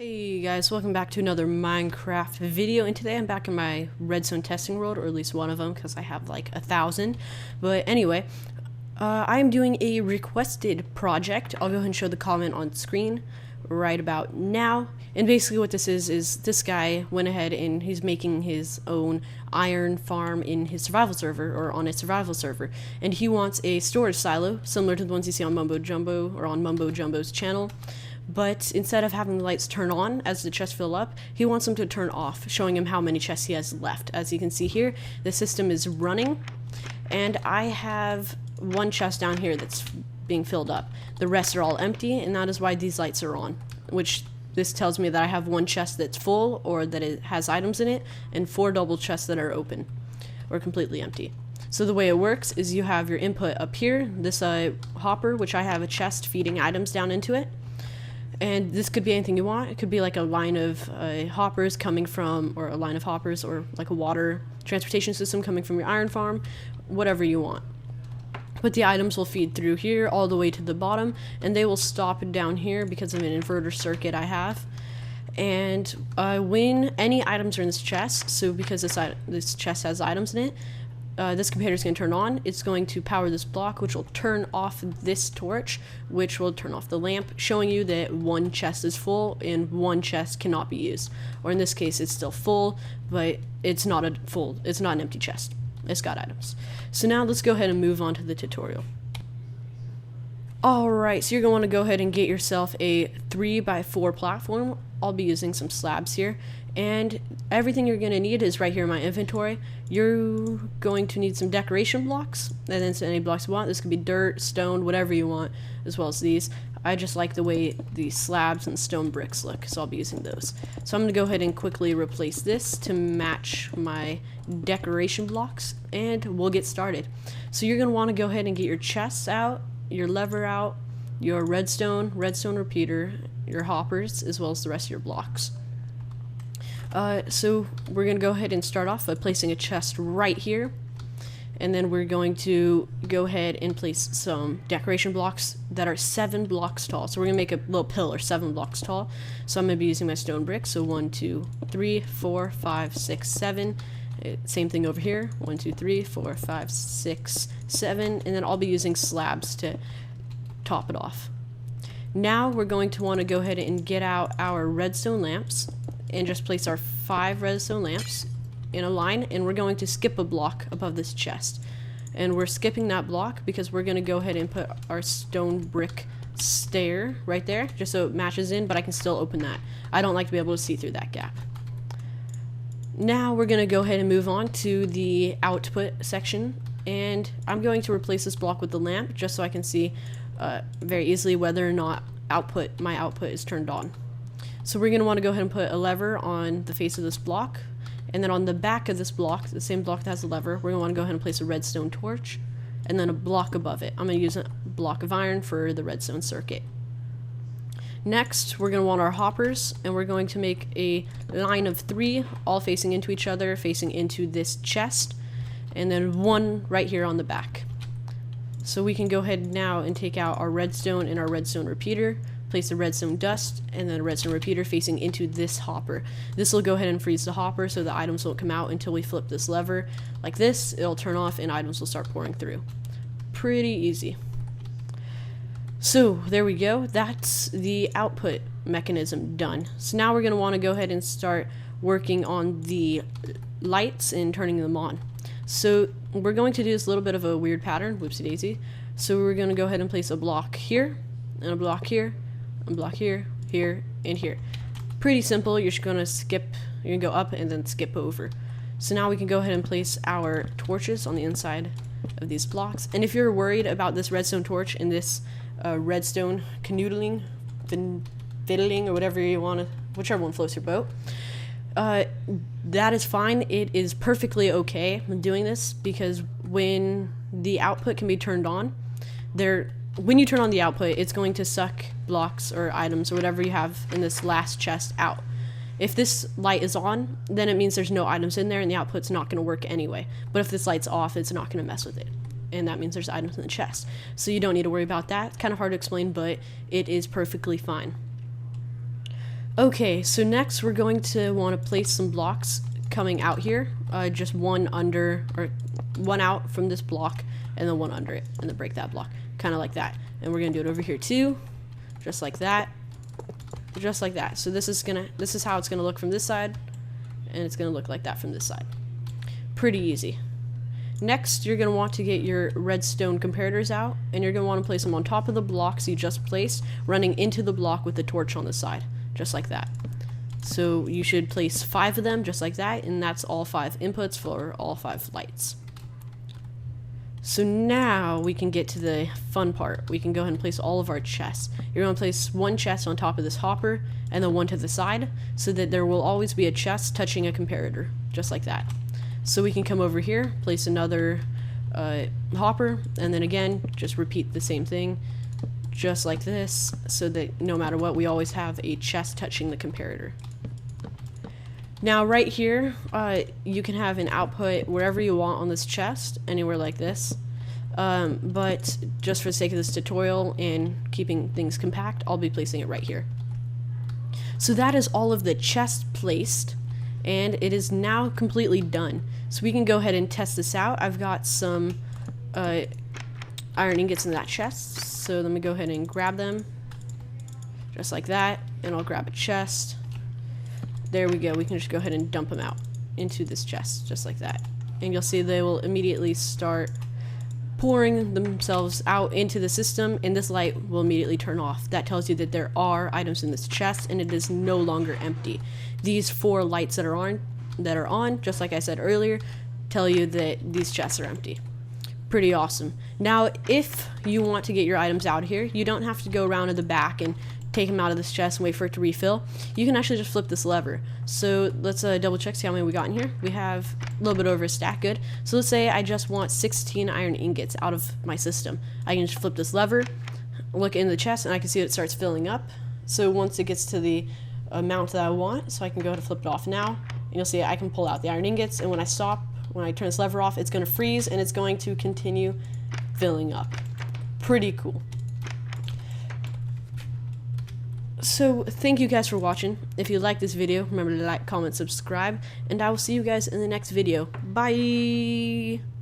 Hey guys, welcome back to another Minecraft video, and today I'm back in my Redstone testing world, or at least one of them, because I have like 1,000. But anyway, I'm doing a requested project. I'll go ahead and show the comment on screen right about now. And basically what this is this guy went ahead and he's making his own iron farm in his survival server, or on a survival server. And he wants a storage silo, similar to the ones you see on Mumbo Jumbo, or on Mumbo Jumbo's channel. But instead of having the lights turn on as the chests fill up, he wants them to turn off, showing him how many chests he has left. As you can see here, the system is running, and I have one chest down here that's being filled up. The rest are all empty, and that is why these lights are on, which this tells me that I have one chest that's full, or that it has items in it, and 4 double chests that are open, or completely empty. So the way it works is you have your input up here, this hopper, which I have a chest feeding items down into it. And this could be anything you want. It could be like a line of hoppers coming from, or a line of hoppers, or like a water transportation system coming from your iron farm, whatever you want. But the items will feed through here all the way to the bottom, and they will stop down here because of an inverter circuit I have. And when any items are in this chest, so because this chest has items in it, this computer is going to turn on. It's going to power this block, which will turn off this torch, which will turn off the lamp, showing you that one chest is full and one chest cannot be used. Or in this case, it's still full, but it's not an empty chest. It's got items. So now let's go ahead and move on to the tutorial. Alright, so you're going to want to go ahead and get yourself a 3x4 platform. I'll be using some slabs here. And everything you're going to need is right here in my inventory. You're going to need some decoration blocks, and then any blocks you want. This could be dirt, stone, whatever you want, as well as these. I just like the way the slabs and stone bricks look, so I'll be using those. So I'm going to go ahead and quickly replace this to match my decoration blocks, and we'll get started. So you're going to want to go ahead and get your chests out, your lever out, your redstone repeater, your hoppers, as well as the rest of your blocks. So we're going to go ahead and start off by placing a chest right here, and then we're going to go ahead and place some decoration blocks that are 7 blocks tall. So we're going to make a little pillar 7 blocks tall. So I'm going to be using my stone bricks. So 1, 2, 3, 4, 5, 6, 7. Same thing over here. 1, 2, 3, 4, 5, 6, 7. And then I'll be using slabs to top it off. Now we're going to want to go ahead and get out our redstone lamps and just place our 5 redstone lamps in a line, and we're going to skip a block above this chest. And we're skipping that block because we're going to go ahead and put our stone brick stair right there, just so it matches in, but I can still open that. I don't like to be able to see through that gap. Now we're going to go ahead and move on to the output section, and I'm going to replace this block with the lamp just so I can see very easily whether or not my output is turned on. So we're going to want to go ahead and put a lever on the face of this block, and then on the back of this block, the same block that has a lever, we're going to want to go ahead and place a redstone torch, and then a block above it. I'm going to use a block of iron for the redstone circuit. Next, we're going to want our hoppers, and we're going to make a line of 3, all facing into each other, facing into this chest, and then 1 right here on the back. So we can go ahead now and take out our redstone and our redstone repeater, place the redstone dust, and then a redstone repeater facing into this hopper. This will go ahead and freeze the hopper so the items won't come out until we flip this lever. Like this, it'll turn off and items will start pouring through. Pretty easy. So there we go. That's the output mechanism done. So now we're going to want to go ahead and start working on the lights and turning them on. So we're going to do this little bit of a weird pattern, whoopsie daisy. So we're going to go ahead and place a block here, and a block here, a block here, here, and here. Pretty simple. You're just going to skip, you're going to go up and then skip over. So now we can go ahead and place our torches on the inside of these blocks. And if you're worried about this redstone torch and this redstone canoodling, fiddling, or whatever you want to, whichever one floats your boat, that is fine. It is perfectly okay doing this, because when the output can be turned on, when you turn on the output, it's going to suck blocks or items or whatever you have in this last chest out. If this light is on, then it means there's no items in there and the output's not going to work anyway. But if this light's off, it's not going to mess with it. And that means there's items in the chest. So you don't need to worry about that. It's kind of hard to explain, but it is perfectly fine. Okay, so next we're going to want to place some blocks coming out here, just one under, or one out from this block, and then one under it, and then break that block, kind of like that. And we're gonna do it over here too, just like that, just like that. So this is how it's gonna look from this side, and it's gonna look like that from this side. Pretty easy. Next, you're gonna want to get your redstone comparators out, and you're gonna want to place them on top of the blocks you just placed, running into the block with the torch on the side, just like that. So you should place 5 of them just like that, and that's all 5 inputs for all 5 lights. So now we can get to the fun part. We can go ahead and place all of our chests. You're going to place one chest on top of this hopper and then one to the side, so that there will always be a chest touching a comparator, just like that. So we can come over here, place another hopper, and then again just repeat the same thing, just like this, so that no matter what, we always have a chest touching the comparator. Now right here, you can have an output wherever you want on this chest, anywhere like this, but just for the sake of this tutorial and keeping things compact, I'll be placing it right here. So that is all of the chests placed, and it is now completely done. So we can go ahead and test this out. I've got some iron ingots in that chest, so let me go ahead and grab them, just like that, and I'll grab a chest. There we go. We can just go ahead and dump them out into this chest, just like that. And you'll see they will immediately start pouring themselves out into the system, and this light will immediately turn off. That tells you that there are items in this chest, and it is no longer empty. These 4 lights that are on, just like I said earlier, tell you that these chests are empty. Pretty awesome. Now, if you want to get your items out here, you don't have to go around to the back and take them out of this chest and wait for it to refill. You can actually just flip this lever. So let's double check, see how many we got in here. We have a little bit over a stack, good. So let's say I just want 16 iron ingots out of my system. I can just flip this lever, look in the chest, and I can see it starts filling up. So once it gets to the amount that I want, so I can go ahead and flip it off now, and you'll see I can pull out the iron ingots, and when I turn this lever off, it's going to freeze, and it's going to continue filling up. Pretty cool. So thank you guys for watching. If you like this video, remember to like, comment, subscribe, and I will see you guys in the next video. Bye!